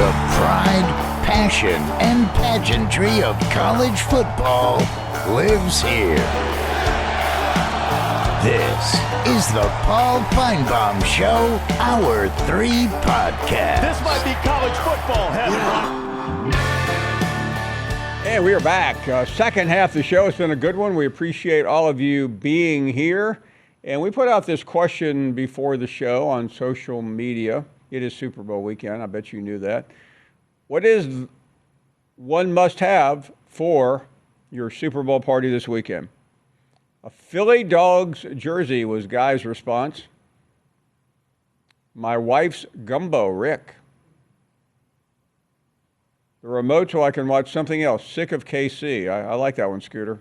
The pride, passion, and pageantry of college football lives here. This is the Paul Finebaum Show, Hour 3 podcast. This might be college football heaven. And we are back. Second half of the show has been a good one. We appreciate all of you being here. And we put out this question before the show on social media. It is Super Bowl weekend. I bet you knew that. What is one must-have for your Super Bowl party this weekend? A Philly Dogs jersey was Guy's response. My wife's gumbo, Rick. The remote so I can watch something else. Sick of KC. I like that one, Scooter.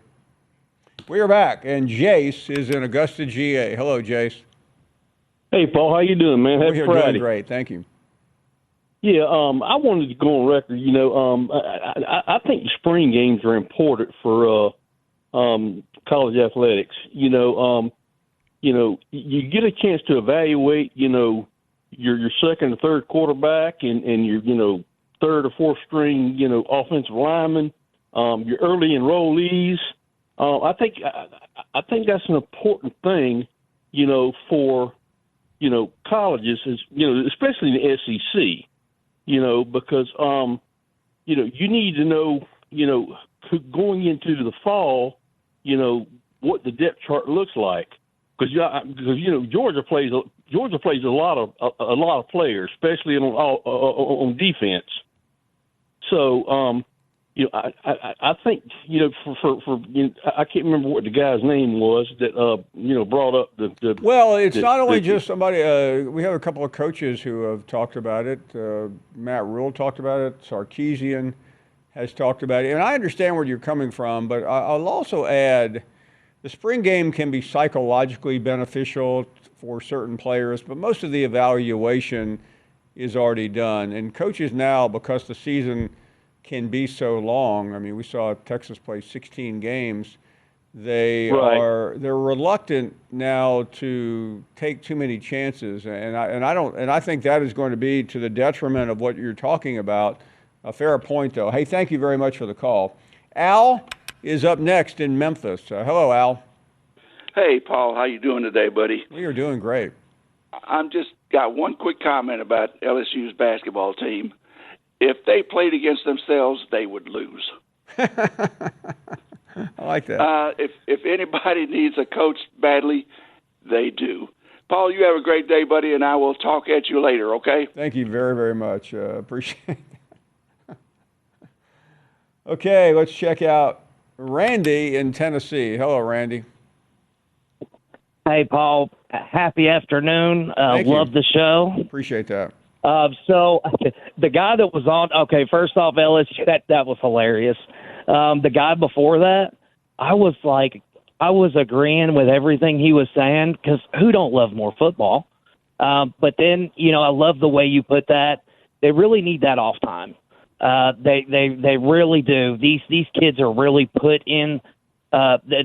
We are back, and Jace is in Augusta, GA. Hello, Jace. Hey, Paul, how you doing, man? Happy Friday. Doing great, thank you. Yeah, I wanted to go on record. You know, I think the spring games are important for college athletics. You get a chance to evaluate, your second or third quarterback and your, third or fourth string, offensive linemen, your early enrollees. I think that's an important thing, for, colleges, is, especially the SEC, because, you need to know, going into the fall, what the depth chart looks like. Because Georgia plays a lot of players, especially on defense. So, I think, for I can't remember what the guy's name was that, brought up the Well, it's not only just somebody. We have a couple of coaches who have talked about it. Matt Rule talked about it. Sarkisian has talked about it. And I understand where you're coming from, but I'll also add the spring game can be psychologically beneficial for certain players, but most of the evaluation is already done. And coaches now, because the season can be so long. I mean, we saw Texas play 16 games. They're reluctant now to take too many chances, and I think that is going to be to the detriment of what you're talking about. A fair point, though. Hey, thank you very much for the call. Al is up next in Memphis. Hello, Al. Hey, Paul. How you doing today, buddy? We are doing great. I'm just got one quick comment about LSU's basketball team. If they played against themselves, they would lose. I like that. If anybody needs a coach badly, they do. Paul, you have a great day, buddy, and I will talk at you later, okay? Thank you very, very much. Appreciate it. Okay, let's check out Randy in Tennessee. Hello, Randy. Hey, Paul. Happy afternoon. Love the show. Appreciate that. So the guy that was on, okay, first off, LSU, that was hilarious. The guy before that, I was agreeing with everything he was saying, because who don't love more football? But then, I love the way you put that. They really need that off time. They really do. These kids are really put in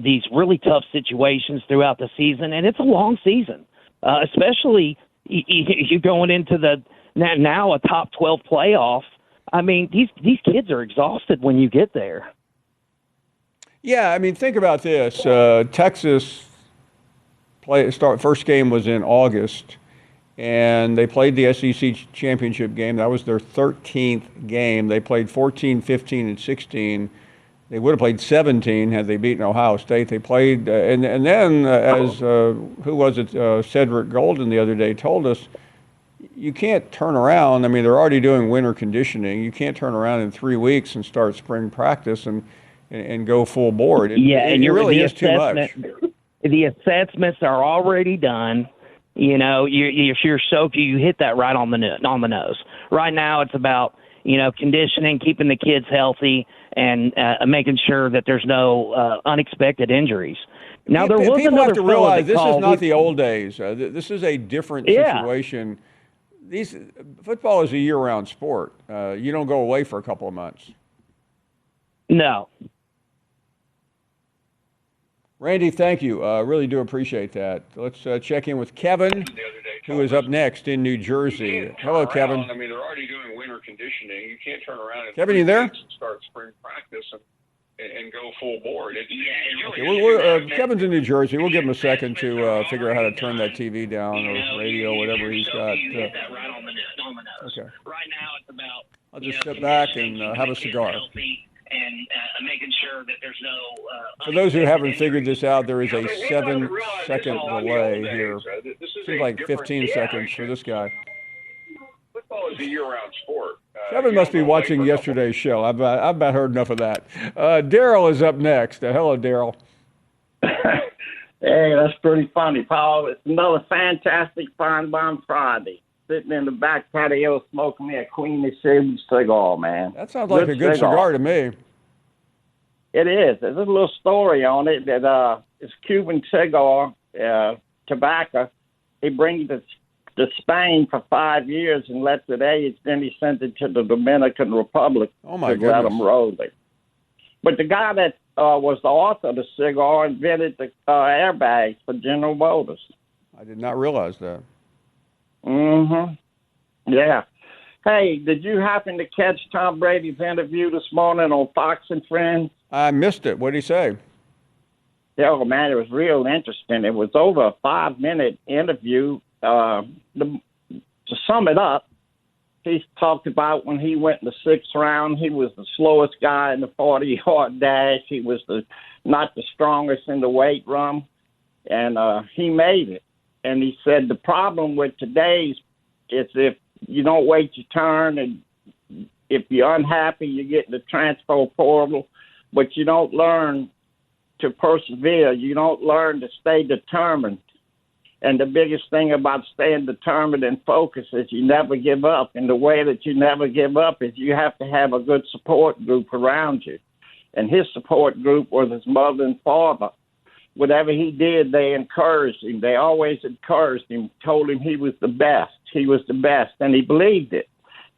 these really tough situations throughout the season, and it's a long season, especially you going into the now a top 12 playoff. I mean, these kids are exhausted when you get there. Yeah, I mean, think about this. Texas first game was in August, and they played the SEC championship game. That was their 13th game. They played 14, 15, and 16. They would have played 17 had they beaten Ohio State. They played, and then as who was it? Cedric Golden the other day told us, you can't turn around. I mean, they're already doing winter conditioning. You can't turn around in 3 weeks and start spring practice and go full board. It really is too much. The assessments are already done. If you're soaked, you hit that right on the nose. Right now, it's about conditioning, keeping the kids healthy, and making sure that there's no unexpected injuries. Now, there was people another have to realize this is not the the old days. This is a different situation. Football is a year-round sport. You don't go away for a couple of months. No. Randy, thank you. Really do appreciate that. Let's check in with Kevin, who is up next in New Jersey. Hello, Kevin. I mean, they're already doing winter conditioning. You can't turn around in Kevin, 3 you there? weeks and start spring practice and go full board. Kevin's in New Jersey. We'll give him a second to figure out how to turn that TV down or radio, whatever he's got. Okay. Right now, it's about. I'll just sit back and have a cigar. And making sure that there's no. For those who haven't figured this out, there is a 7-second delay here. Seems like 15 seconds for this guy. Football is a year-round sport. Kevin must be watching yesterday's show. I've about heard enough of that. Daryl is up next. Hello, Daryl. Hey, that's pretty funny, Paul. It's another fantastic Finebaum Friday. Sitting in the back patio smoking me a Queen City cigar, man. That sounds like a good cigar to me. It is. There's a little story on it that it's Cuban cigar, tobacco. He brings it to Spain for 5 years and lets it age. Then he sends it to the Dominican Republic to let them roll it. But the guy that was the author of the cigar invented the airbags for General Motors. I did not realize that. Mm-hmm. Yeah. Hey, did you happen to catch Tom Brady's interview this morning on Fox and Friends? I missed it. What did he say? Yeah, oh, man, it was real interesting. It was over a 5-minute interview. To sum it up, he talked about when he went in the 6th round, he was the slowest guy in the 40-yard dash. He was not the strongest in the weight room, and he made it. And he said the problem with today's is if you don't wait your turn, and if you're unhappy, you get in the transfer portal, but you don't learn to persevere. You don't learn to stay determined. And the biggest thing about staying determined and focused is you never give up. And the way that you never give up is you have to have a good support group around you. And his support group was his mother and father. Whatever he did, they encouraged him. They always encouraged him, told him he was the best. He was the best, and he believed it.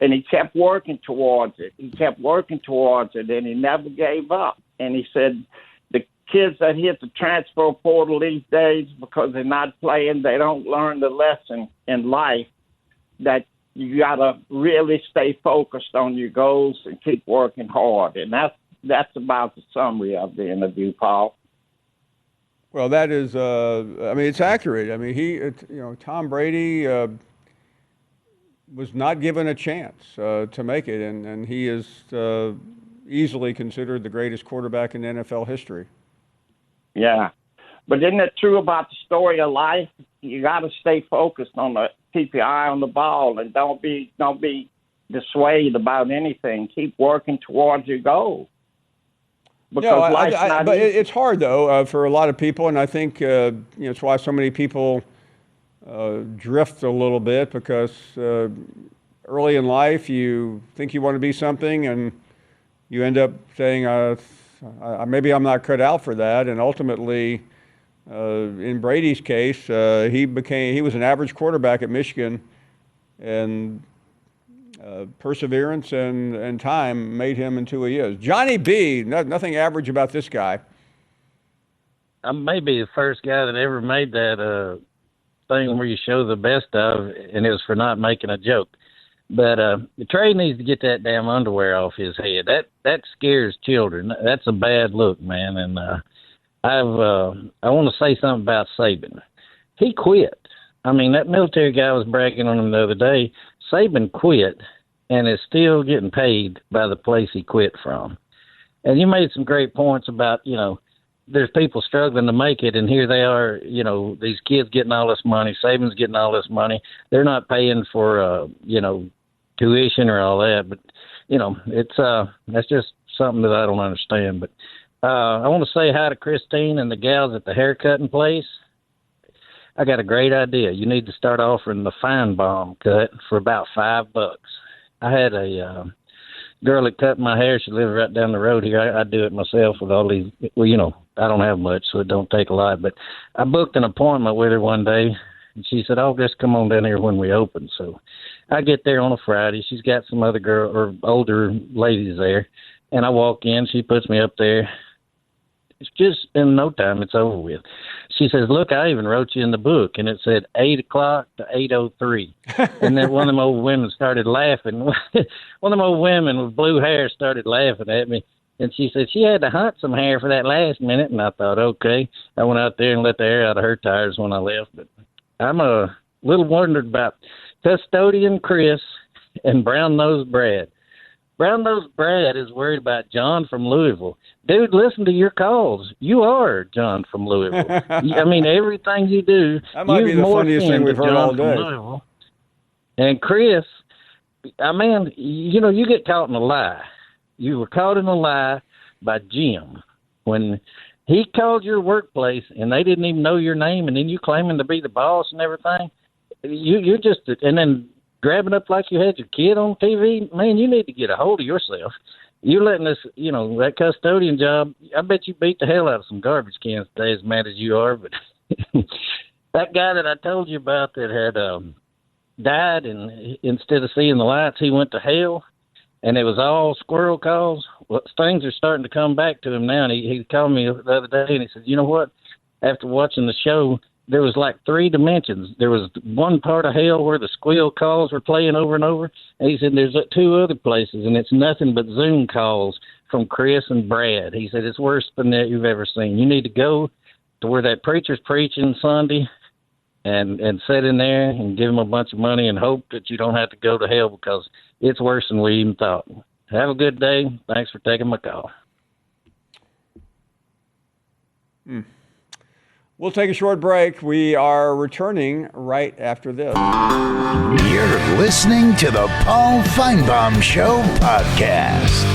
And he kept working towards it. He kept working towards it, and he never gave up. And he said the kids that hit the transfer portal these days, because they're not playing, they don't learn the lesson in life that you got to really stay focused on your goals and keep working hard. And that's about the summary of the interview, Paul. Well, that is, I mean, it's accurate. I mean, Tom Brady was not given a chance to make it, and he is easily considered the greatest quarterback in NFL history. Yeah. But isn't it true about the story of life? You got to stay focused keep your eye on the ball, and don't be dissuaded about anything. Keep working towards your goal. Because life's not but easy. it's hard, though, for a lot of people, and I think it's why so many people drift a little bit, because early in life you think you want to be something, and you end up saying, maybe I'm not cut out for that, and ultimately, in Brady's case, he was an average quarterback at Michigan, and perseverance and time made him into who he is. Johnny B, nothing average about this guy. I may be the first guy that ever made that thing where you show the best of, and it was for not making a joke. But the Trey needs to get that damn underwear off his head. That scares children. That's a bad look, man. And I want to say something about Saban. He quit. I mean, that military guy was bragging on him the other day. Saban quit and is still getting paid by the place he quit from. And you made some great points about, there's people struggling to make it, and here they are, these kids getting all this money, Saban's getting all this money. They're not paying for, tuition or all that, but, it's that's just something that I don't understand. But I want to say hi to Christine and the gals at the haircutting place. I got a great idea. You need to start offering the Finebaum cut for about $5. I had a girl that cut my hair. She lived right down the road here. I do it myself with all these. Well, I don't have much, so it don't take a lot. But I booked an appointment with her one day, and she said, "Oh, just come on down here when we open." So I get there on a Friday. She's got some other girl or older ladies there, and I walk in. She puts me up there. It's just in no time, it's over with. She says, look, I even wrote you in the book, and it said 8 o'clock to 8:03. And then one of them old women started laughing. One of them old women with blue hair started laughing at me. And she said she had to hunt some hair for that last minute. And I thought, okay. I went out there and let the air out of her tires when I left. But I'm a little wondered about Custodian Chris and Brown-Nosed Brad. Brown-Nosed Brad is worried about John from Louisville. Dude, listen to your calls. You are John from Louisville. I mean, everything you do, that might be the funniest thing we've heard all day. And Chris, I mean, you know, you get caught in a lie. You were caught in a lie by Jim when he called your workplace and they didn't even know your name, and then you claiming to be the boss and everything. You're just, and then grabbing up like you had your kid on TV. Man, you need to get a hold of yourself. You letting us, you know, that custodian job, I bet you beat the hell out of some garbage cans today, as mad as you are. But that guy that I told you about that had died, and instead of seeing the lights, he went to hell. And it was all squirrel calls. Well, things are starting to come back to him now. And he called me the other day, and he said, you know what? After watching the show, there was like 3 dimensions. There was one part of hell where the squeal calls were playing over and over. And he said there's 2 other places, and it's nothing but Zoom calls from Chris and Brad. He said it's worse than that you've ever seen. You need to go to where that preacher's preaching Sunday and sit in there and give him a bunch of money and hope that you don't have to go to hell, because it's worse than we even thought. Have a good day. Thanks for taking my call. We'll take a short break. We are returning right after this. You're listening to the Paul Finebaum Show podcast.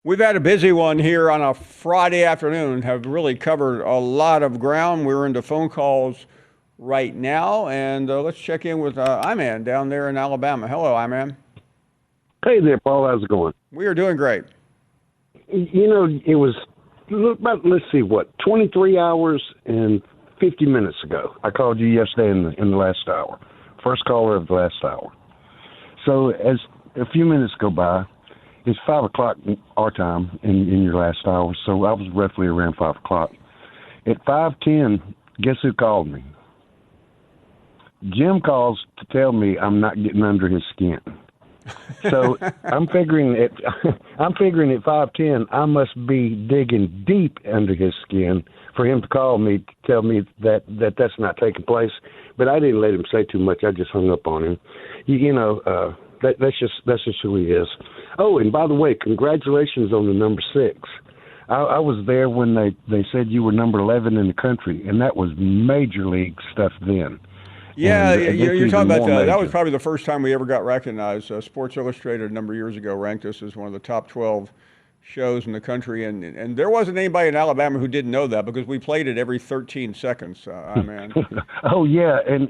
We've had a busy one here on a Friday afternoon, have really covered a lot of ground. We're into phone calls right now, and let's check in with Iman down there in Alabama. Hello, Iman. Hey there, Paul. How's it going? We are doing great. You know, it was about, let's see, 23 hours and 50 minutes ago. I called you yesterday in the last hour. First caller of the last hour. So as a few minutes go by, it's 5 o'clock our time in your last hour, so I was roughly around 5 o'clock. At 5:10, guess who called me? Jim calls to tell me I'm not getting under his skin. So I'm figuring at 5:10 I must be digging deep under his skin for him to call me to tell me that that's not taking place. But I didn't let him say too much. I just hung up on him. That's just who he is. Oh, and by the way, congratulations on the number 6. I was there when they said you were number 11 in the country, and that was major league stuff then. Yeah, and you're talking about that. That was probably the first time we ever got recognized. Sports Illustrated a number of years ago ranked us as one of the top 12 shows in the country, and there wasn't anybody in Alabama who didn't know that, because we played it every 13 seconds. Man. Oh yeah, and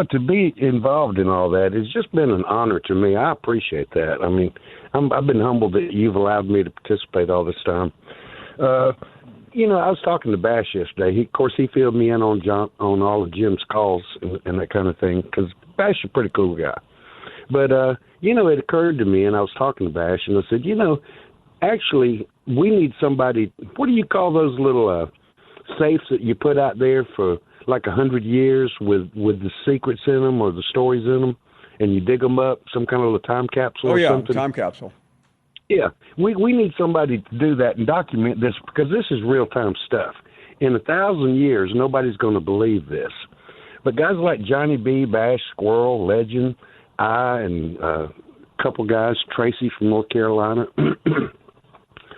to be involved in all that, it's just been an honor to me. I appreciate that. I mean, I've been humbled that you've allowed me to participate all this time. I was talking to Bash yesterday. Of course, he filled me in on all of Jim's calls and that kind of thing, because Bash is a pretty cool guy. But it occurred to me, and I was talking to Bash, and I said, actually, we need somebody. What do you call those little safes that you put out there for like 100 years with the secrets in them or the stories in them, and you dig them up, some kind of little time capsule or something? Time capsule. Yeah, we need somebody to do that and document this, because this is real-time stuff. In 1,000 years, nobody's going to believe this. But guys like Johnny B., Bash, Squirrel, Legend, and a couple guys, Tracy from North Carolina,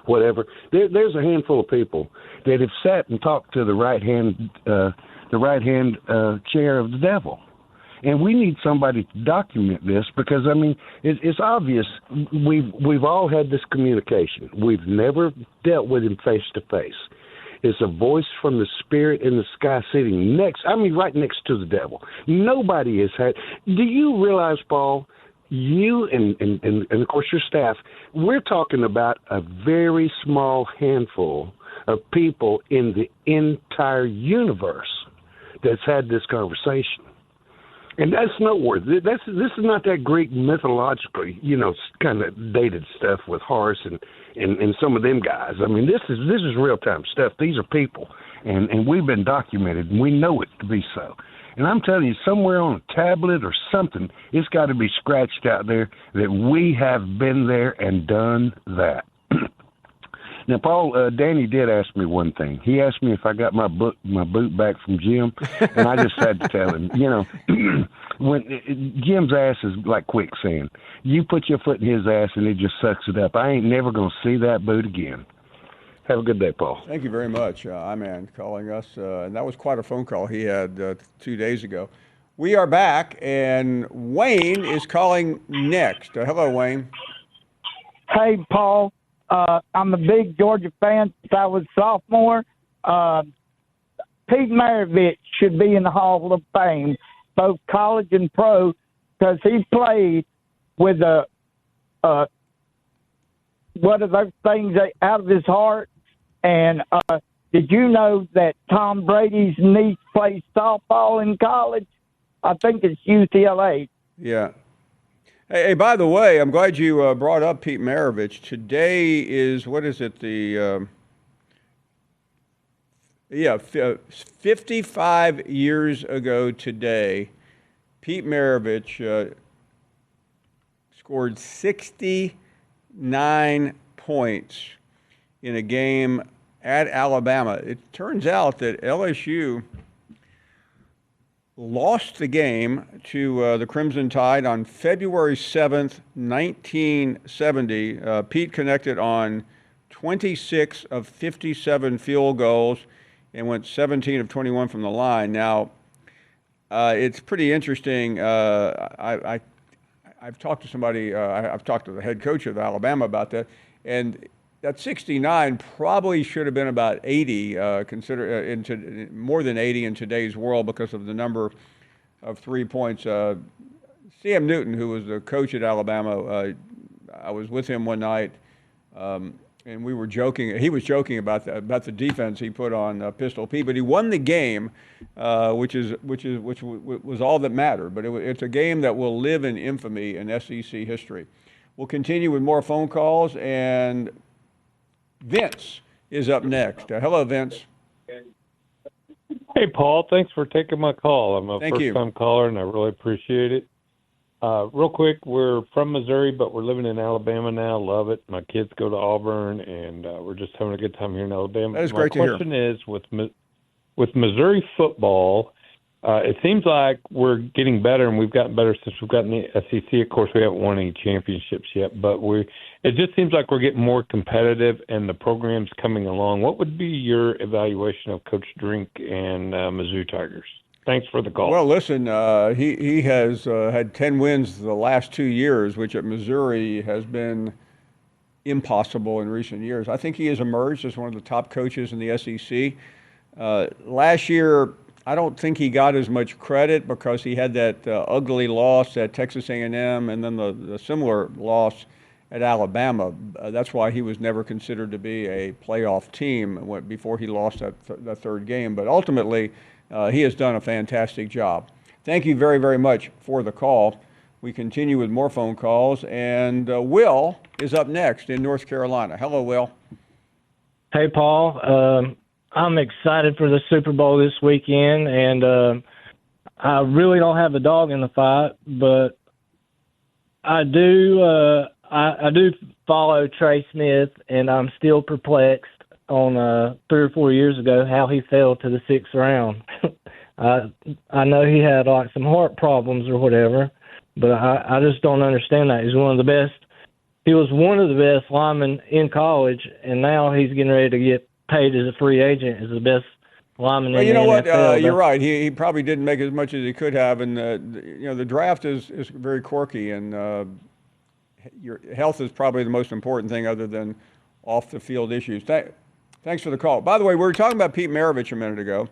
whatever. There's a handful of people that have sat and talked to the right hand chair of the devil, and we need somebody to document this, because I mean it's obvious we've all had this communication. We've never dealt with him face to face. It's a voice from the spirit in the sky sitting right next to the devil. Nobody has had. Do you realize, Paul? You and of course your staff, we're talking about a very small handful of people in the entire universe that's had this conversation. And that's noteworthy. This is not that Greek mythologically, kind of dated stuff with Horace and some of them guys. I mean, this is real time stuff. These are people, and we've been documented, and we know it to be so. And I'm telling you, somewhere on a tablet or something, it's got to be scratched out there that we have been there and done that. Now, Paul, Danny did ask me one thing. He asked me if I got my boot back from Jim, and I just had to tell him, when Jim's ass is like quicksand. You put your foot in his ass, and it just sucks it up. I ain't never going to see that boot again. Have a good day, Paul. Thank you very much, Iman, calling us. And that was quite a phone call he had 2 days ago. We are back, and Wayne is calling next. Hello, Wayne. Hey, Paul. I'm a big Georgia fan since I was a sophomore. Pete Maravich should be in the Hall of Fame, both college and pro, because he played with one of those things out of his heart. And did you know that Tom Brady's niece plays softball in college? I think it's UCLA. Yeah. Hey, by the way, I'm glad you brought up Pete Maravich. Today is, 55 years ago today, Pete Maravich scored 69 points in a game at Alabama. It turns out that LSU lost the game to the Crimson Tide on February 7th, 1970. Pete connected on 26 of 57 field goals and went 17 of 21 from the line. Now, it's pretty interesting. I've talked to somebody, I've talked to the head coach of Alabama about that, and that 69 probably should have been about 80, more than 80 in today's world because of the number of 3 points. C.M. Newton, who was the coach at Alabama, I was with him one night, and we were joking. He was joking about the defense he put on Pistol Pete, but he won the game, which was all that mattered. But it's a game that will live in infamy in SEC history. We'll continue with more phone calls, and Vince is up next. Hello, Vince. Hey, Paul. Thanks for taking my call. I'm a first-time caller, and I really appreciate it. Real quick, we're from Missouri, but we're living in Alabama now. Love it. My kids go to Auburn, and we're just having a good time here in Alabama. That is great to hear. My question is, with Missouri football, it seems like we're getting better, and we've gotten better since we've gotten the SEC. Of course, we haven't won any championships yet, but it just seems like we're getting more competitive, and the program's coming along. What would be your evaluation of Coach Drink and Mizzou Tigers? Thanks for the call. Well, listen, he has had 10 wins the last 2 years, which at Missouri has been impossible in recent years. I think he has emerged as one of the top coaches in the SEC. Last year, I don't think he got as much credit because he had that ugly loss at Texas A&M and then the similar loss at Alabama. That's why he was never considered to be a playoff team before he lost that third game. But ultimately, he has done a fantastic job. Thank you very, very much for the call. We continue with more phone calls, and Will is up next in North Carolina. Hello, Will. Hey, Paul. I'm excited for the Super Bowl this weekend, and I really don't have a dog in the fight, but I do follow Trey Smith, and I'm still perplexed on 3 or 4 years ago how he fell to the 6th round. I know he had like some heart problems or whatever, but I just don't understand that. He's one of the best. He was one of the best linemen in college, and now he's getting ready to get paid as a free agent as the best lineman in the NFL. You know what? You're right. He probably didn't make as much as he could have, and the draft is very quirky, and your health is probably the most important thing other than off the field issues. Thanks for the call. By the way, we were talking about Pete Maravich a minute ago,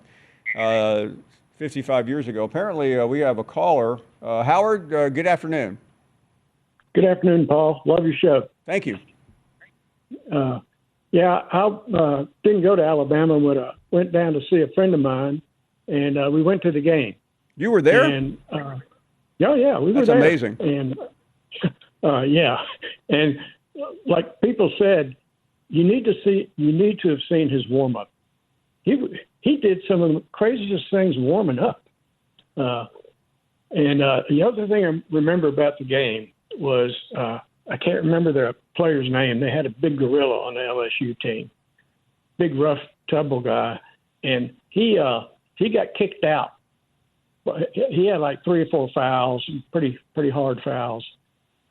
55 years ago. Apparently, we have a caller. Howard, good afternoon. Good afternoon, Paul. Love your show. Thank you. Yeah, I didn't go to Alabama, but went down to see a friend of mine, and we went to the game. You were there? And Yeah, yeah, we were That's there. amazing. And yeah, and like people said, you need to have seen his warm up. He did some of the craziest things warming up. And the other thing I remember about the game was I can't remember the player's name. They had a big gorilla on the LSU team, big rough tubble guy, and he got kicked out. He had like 3 or 4 fouls, pretty hard fouls,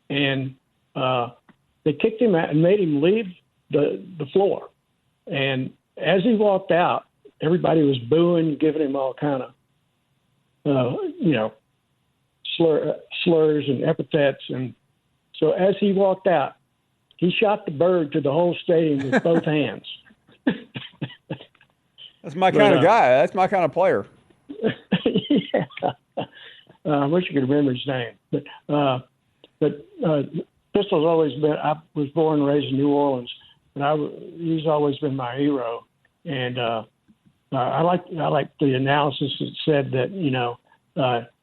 and they kicked him out and made him leave the floor. And as he walked out, everybody was booing, giving him all kind of slurs and epithets. And so as he walked out, he shot the bird to the whole stadium with both hands. That's my kind of guy. That's my kind of player. Yeah. I wish I could remember his name. But Pistol's always been, I was born and raised in New Orleans, and he's always been my hero. And I like the analysis that said that, no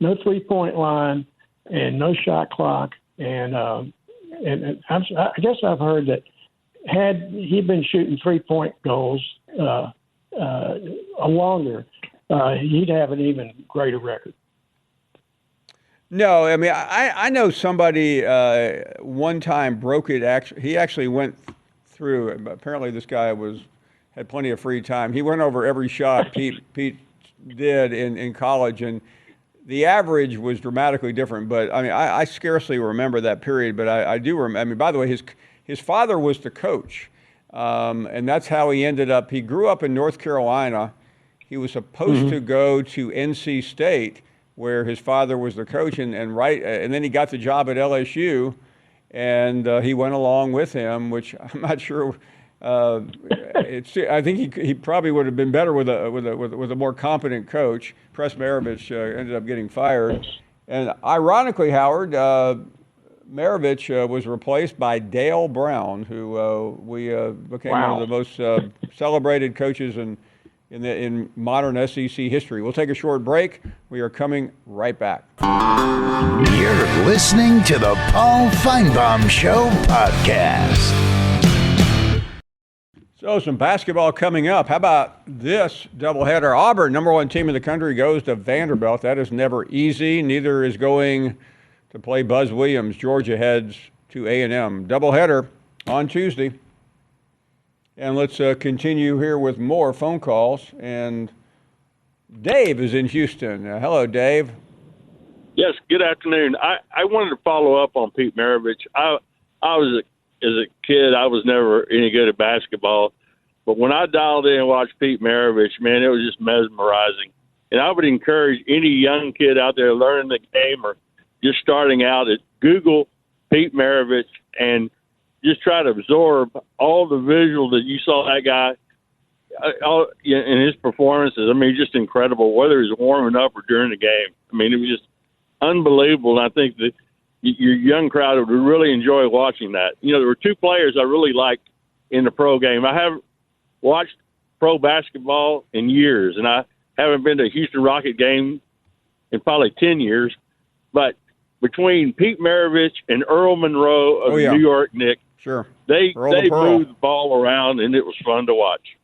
3-point line and no shot clock. And I guess I've heard that had he been shooting 3-point goals longer, he'd have an even greater record. No, I mean, I know somebody one time broke it. He actually went through. Apparently, this guy had plenty of free time. He went over every shot Pete did in college, and the average was dramatically different. But I mean, I scarcely remember that period, but I do remember. I mean, by the way, his father was the coach, and that's how he ended up. He grew up in North Carolina. He was supposed to go to NC State, where his father was the coach, and then he got the job at LSU, and he went along with him, which I'm not sure. I think he probably would have been better with a more competent coach. Press Maravich ended up getting fired, and ironically, Howard, Maravich was replaced by Dale Brown, who became one of the most celebrated coaches in modern SEC history. We'll take a short break. We are coming right back. You're listening to the Paul Finebaum Show podcast. So some basketball coming up. How about this doubleheader? Auburn, #1 team in the country, goes to Vanderbilt. That is never easy. Neither is going to play Buzz Williams. Georgia heads to A&M. Doubleheader on Tuesday. And let's continue here with more phone calls. And Dave is in Houston. Hello, Dave. Yes, good afternoon. I wanted to follow up on Pete Maravich. I was as a kid, I was never any good at basketball. But when I dialed in and watched Pete Maravich, man, it was just mesmerizing. And I would encourage any young kid out there learning the game or just starting out to Google Pete Maravich and just try to absorb all the visual that you saw that guy in his performances. I mean, just incredible, whether he's warming up or during the game. I mean, it was just unbelievable. And I think that your young crowd would really enjoy watching that. There were 2 players I really liked in the pro game. I haven't watched pro basketball in years, and I haven't been to a Houston Rocket game in probably 10 years. But between Pete Maravich and Earl Monroe of the New York Knicks, sure, they moved the ball around, and it was fun to watch.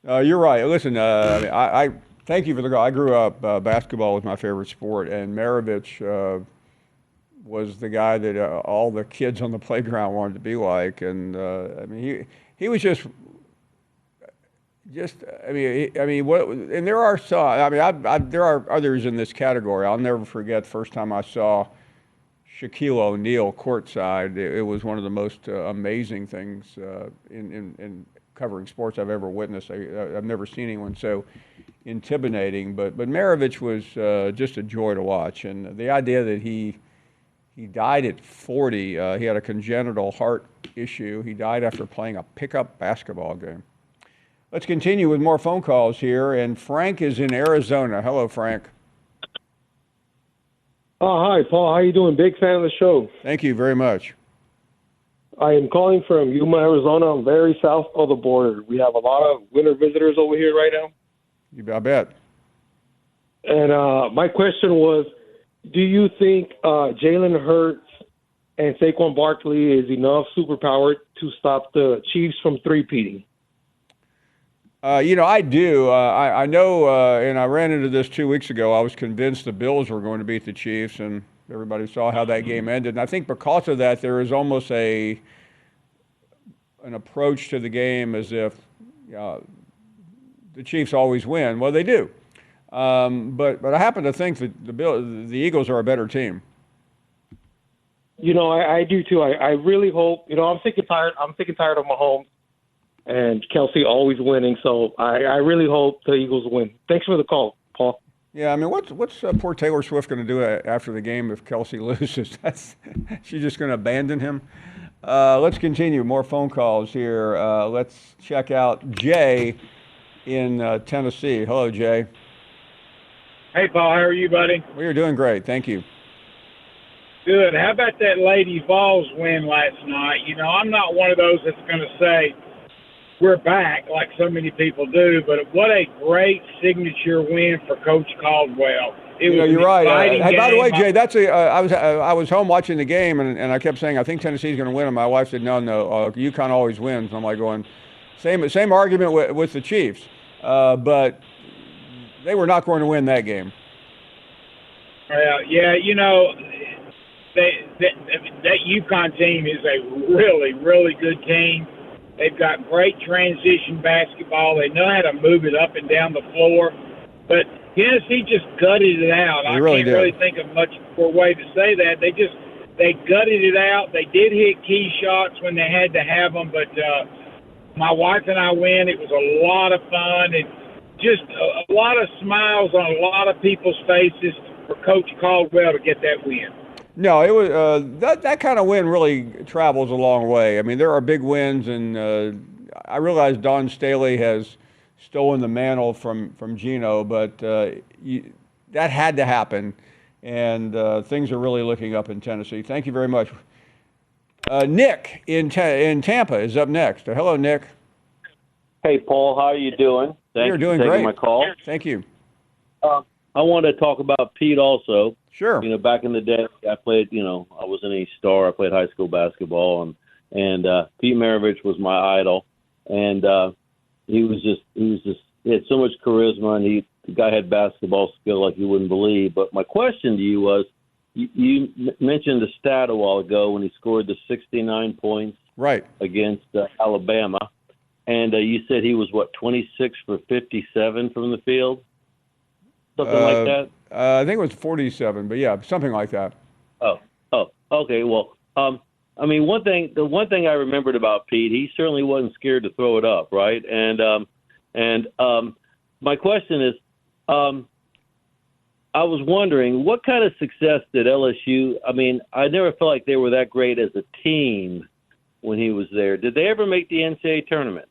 You're right. Listen, I thank you for the call. I grew up, basketball was my favorite sport, and Maravich was the guy that all the kids on the playground wanted to be like. And I mean, he was just I mean, what? And there are some. I mean, there are others in this category. I'll never forget the first time I saw Shaquille O'Neal courtside. It was one of the most amazing things in covering sports I've ever witnessed. I've never seen anyone so intimidating. But Maravich was just a joy to watch. And the idea that he died at 40. He had a congenital heart issue. He died after playing a pickup basketball game. Let's continue with more phone calls here. And Frank is in Arizona. Hello, Frank. Oh, hi, Paul. How you doing? Big fan of the show. Thank you very much. I am calling from Yuma, Arizona. I'm very south of the border. We have a lot of winter visitors over here right now. I bet. And my question was, do you think Jalen Hurts and Saquon Barkley is enough superpower to stop the Chiefs from three-peating? I do. I know, and I ran into this 2 weeks ago. I was convinced the Bills were going to beat the Chiefs, and everybody saw how that game ended. And I think because of that, there is almost an approach to the game as if the Chiefs always win. Well, they do. But I happen to think that the Eagles are a better team. I do too. I really hope. I'm sick and tired. I'm sick and tired of Mahomes and Kelsey always winning. So I really hope the Eagles win. Thanks for the call, Paul. Yeah, I mean, what's poor Taylor Swift going to do after the game if Kelsey loses? She's just going to abandon him. Let's continue. More phone calls here. Let's check out Jay in Tennessee. Hello, Jay. Hey, Paul. How are you, buddy? We are doing great. Thank you. Good. How about that Lady Vols win last night? I'm not one of those that's going to say we're back like so many people do, but what a great signature win for Coach Caldwell. You're right. Hey, by the way, Jay, I was home watching the game, and I kept saying I think Tennessee's going to win, and my wife said no, UConn always wins. And I'm like going, same argument with the Chiefs, but they were not going to win that game. Yeah, that UConn team is a really, really good team. They've got great transition basketball. They know how to move it up and down the floor. But Tennessee just gutted it out. I can't really think of much more way to say that. They gutted it out. They did hit key shots when they had to have them. But my wife and I went. It was a lot of fun and just a lot of smiles on a lot of people's faces for Coach Caldwell to get that win. No, it was that kind of win really travels a long way. I mean, there are big wins, and I realize Don Staley has stolen the mantle from Gino, but that had to happen, and things are really looking up in Tennessee. Thank you very much. Nick in Tampa is up next. Hello, Nick. Hey, Paul. How are you doing? Thanks You're doing for taking great. my call. Thank you. I wanted to talk about Pete also. Sure. Back in the day, I played. I was an East Star. I played high school basketball, and Pete Maravich was my idol, and he had so much charisma, and the guy had basketball skill like you wouldn't believe. But my question to you was, you mentioned the stat a while ago when he scored the 69 points against Alabama, and you said he was 26 for 57 from the field. Something like that? I think it was 47, but yeah, something like that. Oh, okay. Well, I mean, the one thing I remembered about Pete, he certainly wasn't scared to throw it up, right? And my question is, I was wondering, what kind of success did LSU? I mean, I never felt like they were that great as a team when he was there. Did they ever make the NCAA tournament?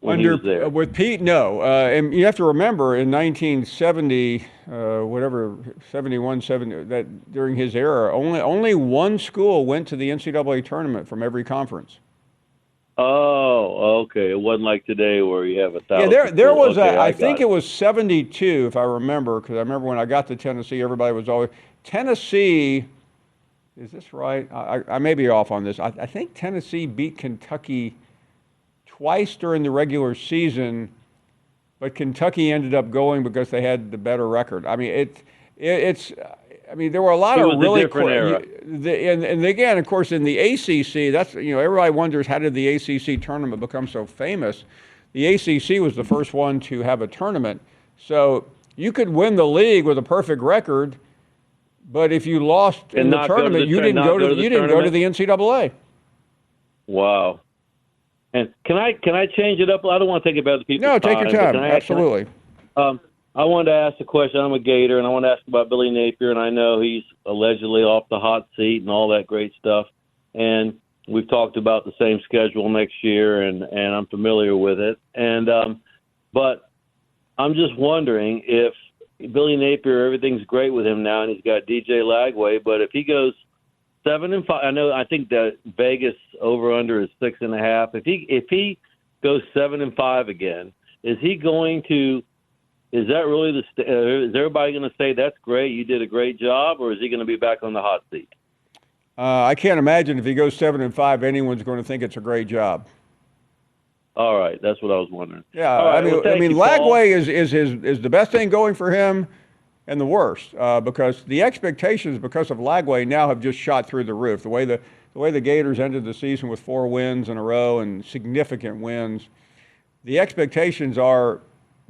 With Pete, no. And you have to remember in 1970, 71, 70, that during his era, only one school went to the NCAA tournament from every conference. Oh, okay. It wasn't like today where you have 1,000. Yeah, there was. Okay, I think it was 72, if I remember, because I remember when I got to Tennessee, everybody was always Tennessee. Is this right? I may be off on this. I think Tennessee beat Kentucky twice during the regular season, but Kentucky ended up going because they had the better record. I mean, it's. I mean, there were a lot of really. And again, of course, in the ACC, that's everybody wonders how did the ACC tournament become so famous. The ACC was the first one to have a tournament, so you could win the league with a perfect record, but if you lost in the tournament, you didn't go to the NCAA. Wow. And can I change it up? I don't want to take it back to people's No, take your time. Absolutely. I wanted to ask a question. I'm a Gator, and I want to ask about Billy Napier, and I know he's allegedly off the hot seat and all that great stuff. And we've talked about the same schedule next year, and I'm familiar with it. And but I'm just wondering if Billy Napier, everything's great with him now, and he's got DJ Lagway, but if he goes 7-5, I think that Vegas over/under is 6.5. If he goes 7-5 again, is he going to is that really is everybody going to say that's great, you did a great job, or is he going to be back on the hot seat? I can't imagine if he goes 7-5, anyone's going to think it's a great job. All right, that's what I was wondering. Yeah, All right, I mean, you, Lagway is the best thing going for him, and the worst because the expectations because of Lagway now have just shot through the roof. The way the Gators ended the season with 4 wins in a row and significant wins, the expectations are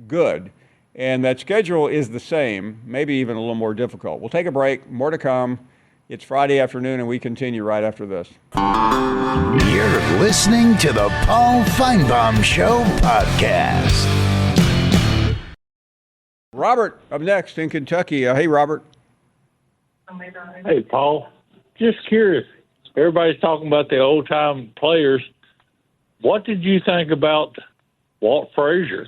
good, and that schedule is the same, maybe even a little more difficult. We'll take a break. More to come. It's Friday afternoon, and we continue right after this. You're listening to the Paul Finebaum Show podcast. Robert up next in Kentucky. Hey, Robert. Hey, Paul. Just curious. Everybody's talking about the old-time players. What did you think about Walt Frazier?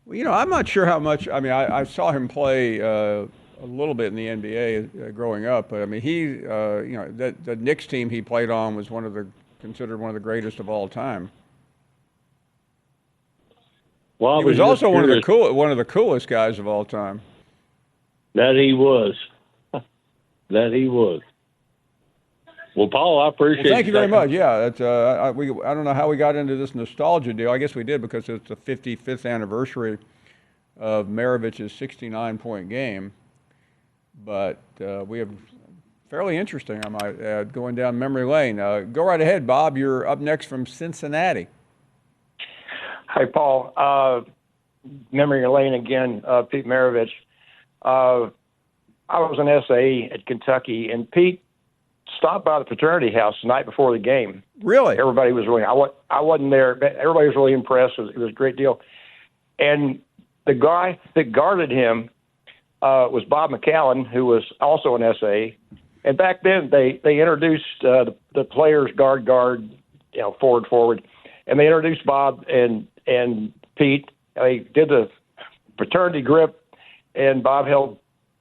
Well, I'm not sure how much. I mean, I saw him play a little bit in the NBA growing up, but I mean, the Knicks team he played on was considered one of the greatest of all time. Well, he was also one of the coolest guys of all time. That he was. That he was. Well, Paul, I appreciate. Well, thank you very much. Yeah, that's, I don't know how we got into this nostalgia deal. I guess we did because it's the 55th anniversary of Maravich's 69-point game. But we have fairly interesting, I might add, going down memory lane. Go right ahead, Bob. You're up next from Cincinnati. Hey, Paul. Memory lane again, Pete Maravich. I was an SAE at Kentucky, and Pete stopped by the fraternity house the night before the game. Really? Everybody was really, I wasn't there, but everybody was really impressed. It was a great deal. And the guy that guarded him was Bob McCallan, who was also an SAE. And back then, they introduced the players guard, forward. And they introduced Bob and Pete. They did the fraternity grip, and Bob held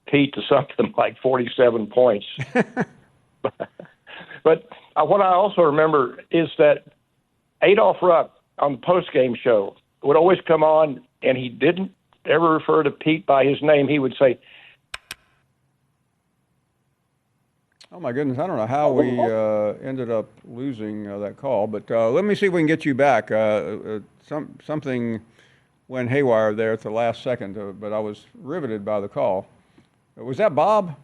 Pete to something like 47 points. But what I also remember is that Adolph Rupp on the postgame show would always come on, and he didn't ever refer to Pete by his name. He would say, oh, my goodness. I don't know how we ended up losing that call, but let me see if we can get you back. Something went haywire there at the last second, but I was riveted by the call. Was that Bob?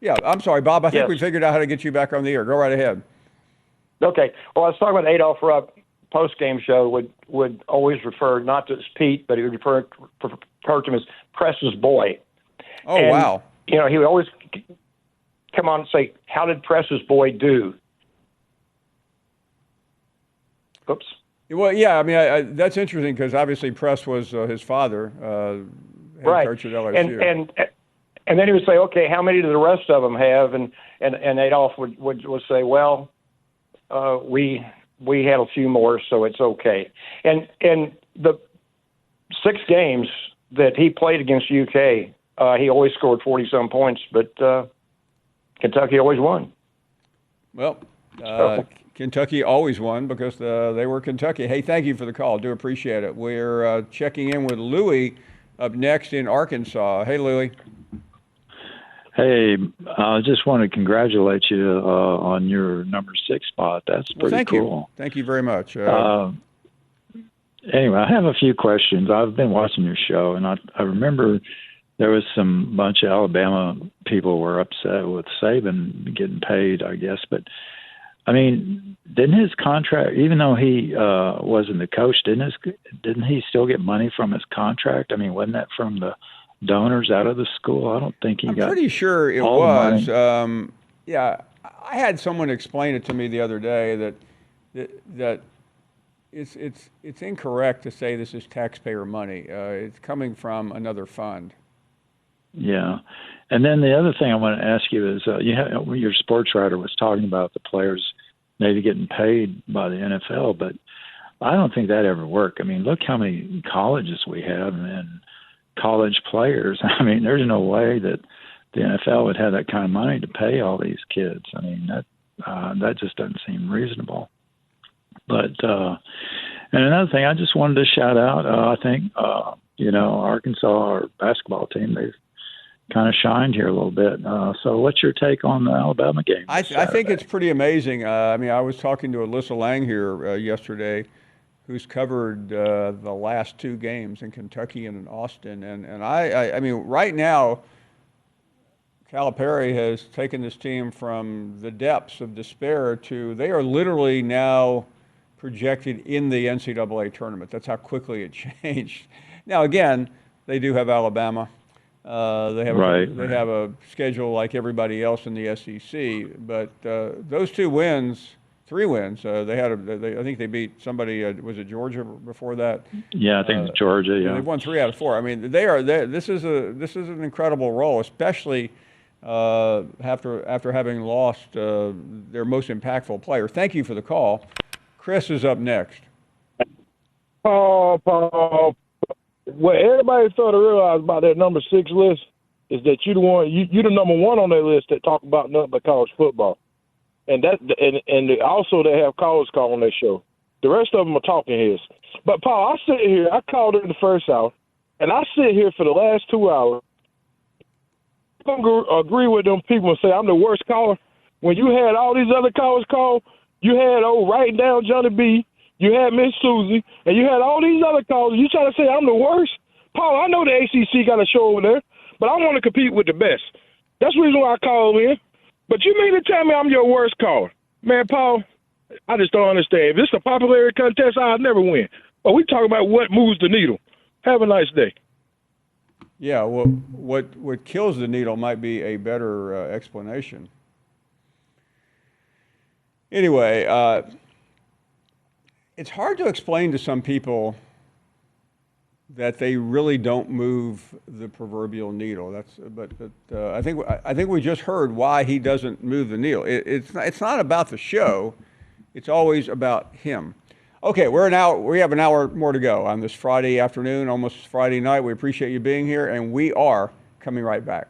Yeah, I'm sorry, Bob. I think we figured out how to get you back on the air. Go right ahead. Okay. Well, I was talking about Adolph Rupp post-game show would always refer not to as Pete, but he would refer to him as Press's boy. Oh, and, wow. He would always come on and say, how did Press's boy do? Oops. Well, yeah, I mean, that's interesting because obviously Press was his father, head coach at LSU. And then he would say, okay, how many do the rest of them have? And Adolph would say, well, we had a few more, so it's okay. And the 6 games that he played against UK, he always scored 40-some points, but Kentucky always won. Well, Kentucky always won because they were Kentucky. Hey, thank you for the call. Do appreciate it. We're checking in with Louie up next in Arkansas. Hey, Louie. Hey, I just want to congratulate you on your number 6 spot. That's pretty cool. Thank you very much. Anyway, I have a few questions. I've been watching your show, and I remember there was some bunch of Alabama people were upset with Saban getting paid, I guess. But, I mean, didn't his contract, even though he wasn't the coach, didn't he still get money from his contract? I mean, wasn't that from the donors out of the school? I don't think I'm pretty sure it was. Yeah, I had someone explain it to me the other day that it's incorrect to say this is taxpayer money. It's coming from another fund. Yeah, and then the other thing I want to ask you is your sports writer was talking about the players maybe getting paid by the NFL, but I don't think that ever worked. I mean, look how many colleges we have and college players. I mean, there's no way that the NFL would have that kind of money to pay all these kids. I mean, that just doesn't seem reasonable. But and another thing, I just wanted to shout out. I think Arkansas, our basketball team, they've kind of shined here a little bit. So what's your take on the Alabama game? I think it's pretty amazing. I was talking to Alyssa Lang here yesterday, who's covered the last two games in Kentucky and in Austin. And I mean, right now, Calipari has taken this team from the depths of despair to they are literally now projected in the NCAA tournament. That's how quickly it changed. Now, again, they do have Alabama. They have a schedule like everybody else in the SEC, but those 3 wins. I think they beat somebody. Was it Georgia before that? Yeah, I think it's Georgia. Yeah, they've won 3 out of 4. I mean, this is an incredible role, especially after having lost their most impactful player. Thank you for the call. Chris is up next. Paul. What everybody started to realize about that number 6 list is that you're the number 1 on that list that talk about nothing but college football, and also they have college call on their show. The rest of them are talking heads. But Paul, I sit here. I called in the first hour, and I sit here for the last 2 hours. I'm gonna agree with them people and say I'm the worst caller. When you had all these other callers call, you had writing down Johnny B. You had Miss Susie, and you had all these other callers. You trying to say I'm the worst? Paul, I know the ACC got a show over there, but I want to compete with the best. That's the reason why I called in. But you mean to tell me I'm your worst caller? Man, Paul, I just don't understand. If it's a popularity contest, I'll never win. But we talking about what moves the needle. Have a nice day. Yeah, well, what kills the needle might be a better explanation. Anyway, it's hard to explain to some people that they really don't move the proverbial needle. But I think we just heard why he doesn't move the needle. It's not about the show. It's always about him. Okay, we have an hour more to go on this Friday afternoon, almost Friday night. We appreciate you being here, and we are coming right back.